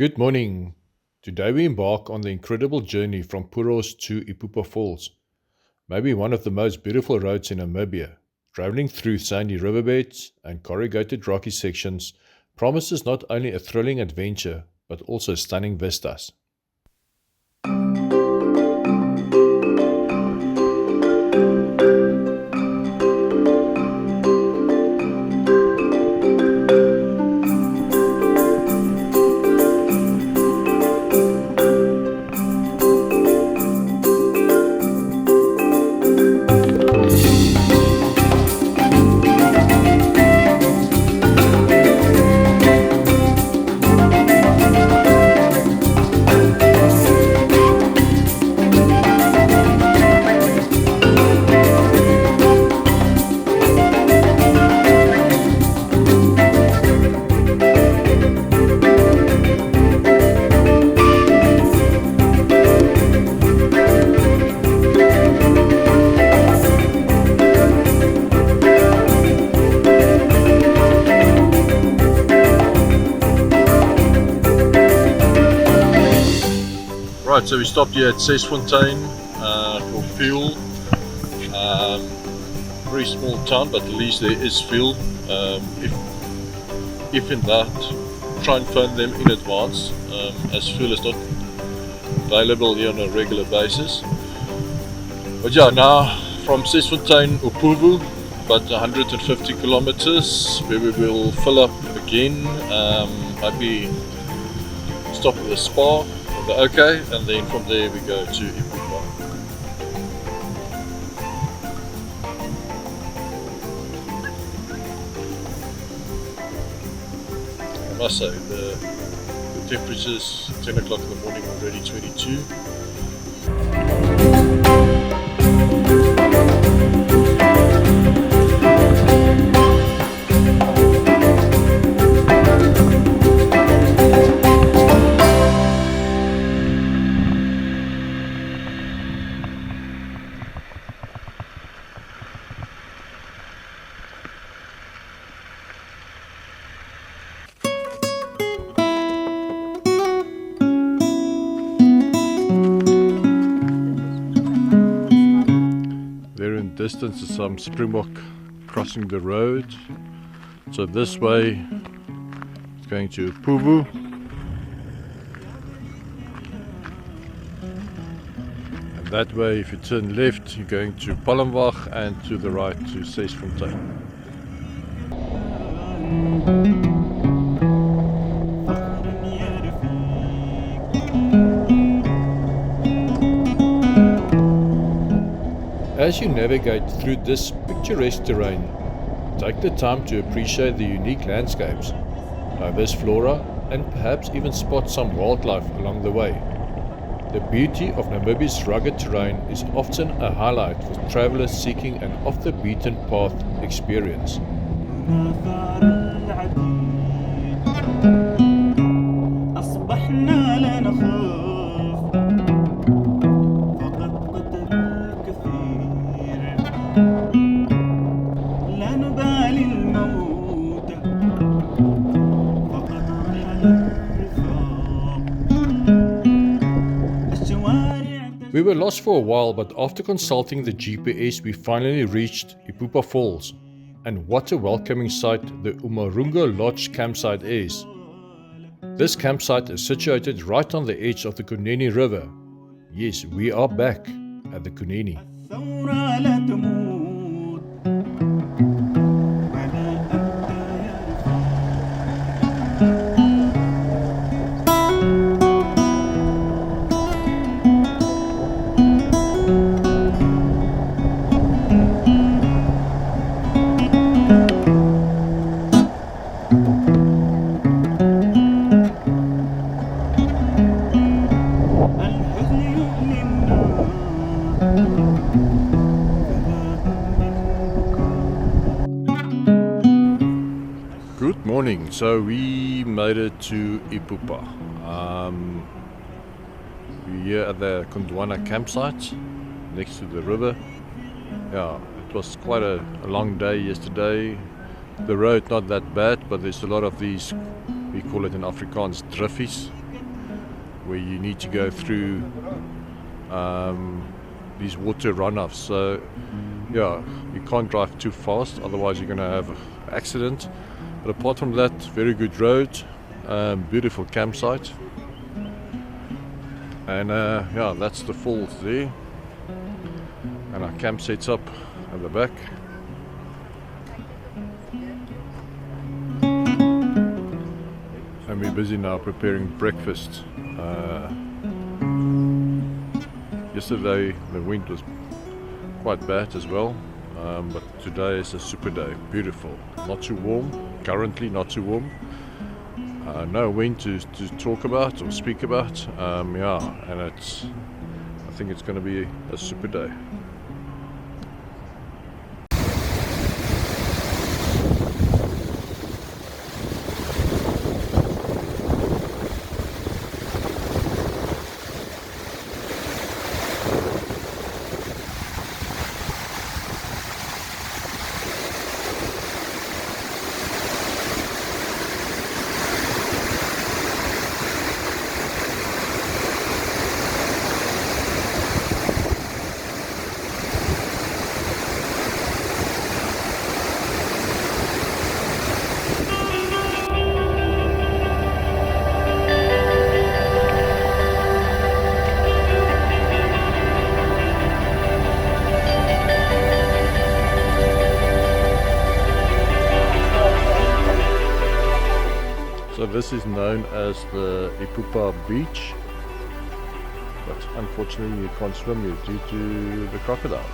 Good morning. Today we embark on the incredible journey from Puros to Epupa Falls, maybe one of the most beautiful roads in Namibia. Traveling through sandy riverbeds and corrugated rocky sections promises not only a thrilling adventure but also stunning vistas. Right, so we stopped here at Sesfontein for fuel. Very small town, but at least there is fuel. If in that, try and phone them in advance, as fuel is not available here on a regular basis. But yeah, now from Sesfontein, Upuvu, about 150 kilometers, where we will fill up again. Maybe stop at the spa. Okay, and then from there we go to Epupa. I must say, the temperatures 10 o'clock in the morning already 22. There in distance is some springbok crossing the road. So this way it's going to Puvu. And that way, if you turn left, you're going to Palmwag, and to the right to Sesfontein. As you navigate through this picturesque terrain, take the time to appreciate the unique landscapes, diverse flora, and perhaps even spot some wildlife along the way. The beauty of Namibia's rugged terrain is often a highlight for travelers seeking an off-the-beaten-path experience. We were lost for a while, but after consulting the GPS we finally reached Epupa Falls. And what a welcoming sight the Umarunga Lodge campsite is. This campsite is situated right on the edge of the Kunene river. Yes, we are back at the Kunene. Good morning. So we made it to Epupa. We're here at the Kunene campsite next to the river. Yeah, it was quite a long day yesterday. The road not that bad, but there's a lot of these, we call it in Afrikaans, driffies, where you need to go through these water runoffs. So yeah, you can't drive too fast, otherwise you're going to have an accident. But apart from that, very good road, beautiful campsite, and yeah, that's the falls there, and our camp sets up at the back. And we're busy now preparing breakfast. Yesterday the wind was quite bad as well, but today is a super day, beautiful, not too warm, currently not too warm, no wind to talk about or speak about, yeah, and I think it's going to be a super day. So this is known as the Epupa beach, but unfortunately you can't swim here due to the crocodiles.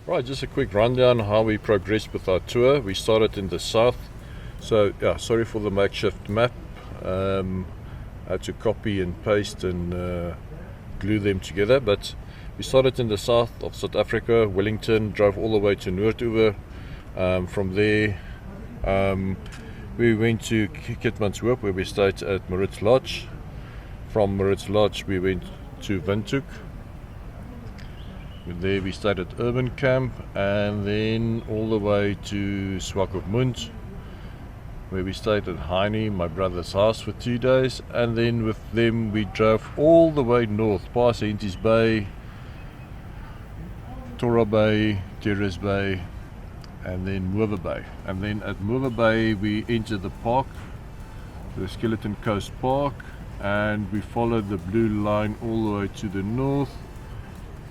Right, just a quick rundown how we progressed with our tour. We started in the south, so yeah, sorry for the makeshift map. I had to copy and paste and glue them together, but we started in the south of South Africa, Wellington, drove all the way to Noordoever. From there we went to Keetmanshoop, where we stayed at Maritz Lodge. From Maritz Lodge we went to Windhoek. There we stayed at Urban Camp, and then all the way to Swakopmund, where we stayed at Heinie, my brother's house, for 2 days, and then with them we drove all the way north past Henties Bay, Torra Bay, Terrace Bay, and then Mover Bay. And then at Mover Bay we entered the park, the Skeleton Coast Park, and we followed the blue line all the way to the north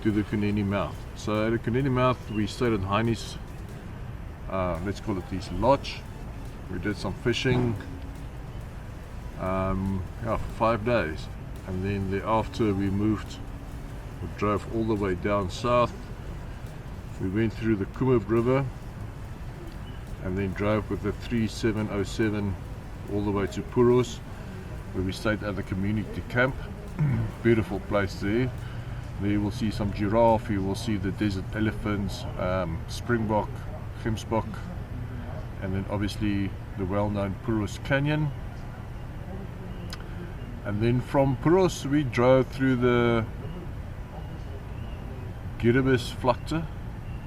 to the Kunene mouth. So at the Kunene mouth we stayed at Heinie's, let's call it his lodge. We did some fishing yeah, for 5 days, and then thereafter we drove all the way down south. We went through the Kumub River and then drove with the 3707 all the way to Puros, where we stayed at the community camp. Beautiful place there. There you will see some giraffe, you will see the desert elephants, springbok, gemsbok, and then obviously the well-known Puros Canyon. And then from Puros we drove through the Kiribati Vlakte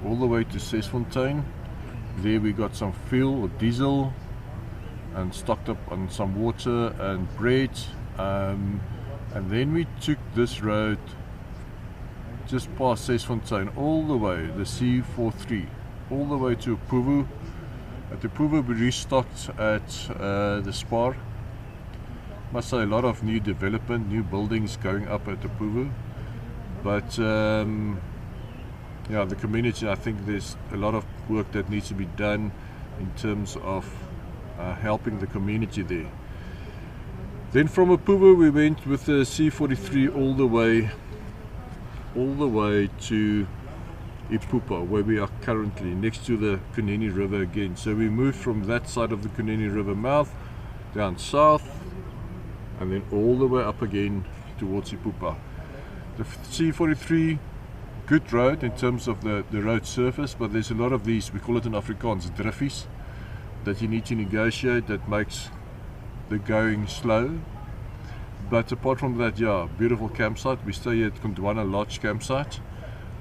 all the way to Sesfontein. There we got some fuel or diesel and stocked up on some water and bread, and then we took this road just past Sesfontein all the way, the C43, all the way to Epupa. At Epupa we restocked at the Spar. Must say a lot of new development, new buildings going up at Epupa, but yeah, the community, I think there's a lot of work that needs to be done in terms of helping the community there. Then from Epupa we went with the C43 all the way to Epupa, where we are currently, next to the Kunene River again. So we moved from that side of the Kunene River mouth down south and then all the way up again towards Epupa. The C43, good road in terms of the road surface, but there's a lot of these, we call it in Afrikaans, driffies, that you need to negotiate, that makes the going slow. But apart from that, yeah, beautiful campsite. We stay at Kunene Lodge campsite,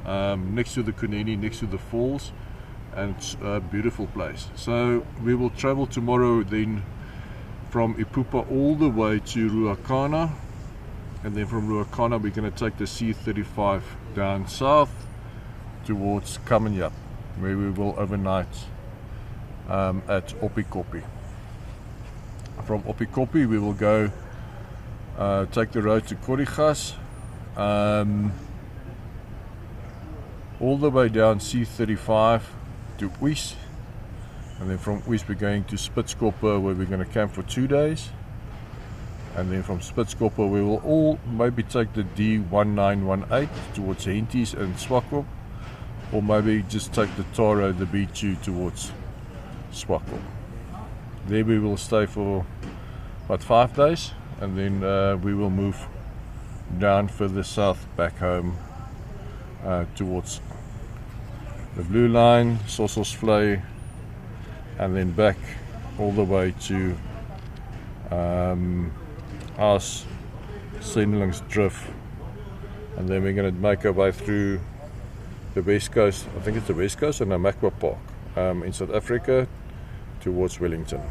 next to the Kunene, next to the falls, and it's a beautiful place. So we will travel tomorrow then from Epupa all the way to Ruacana, and then from Ruacana we're going to take the C35 down south towards Kamenyap, where we will overnight at Opikopi. From Opikopi we will go take the road to Korigas, all the way down C35 to Uys, and then from Uys we're going to Spitskoppe, where we're going to camp for 2 days, and then from Spitskoppe we will all maybe take the D1918 towards Henties and Swakop, or maybe just take the tar road, the B2 towards Swakop. There we will stay for about 5 days, and then we will move down further south back home towards the Blue Line, Sossusvlei, and then back all the way to As Sendlingsdrift, and then we're going to make our way through the west coast, I think it's the west coast, and Namakwa Park in South Africa towards Wellington.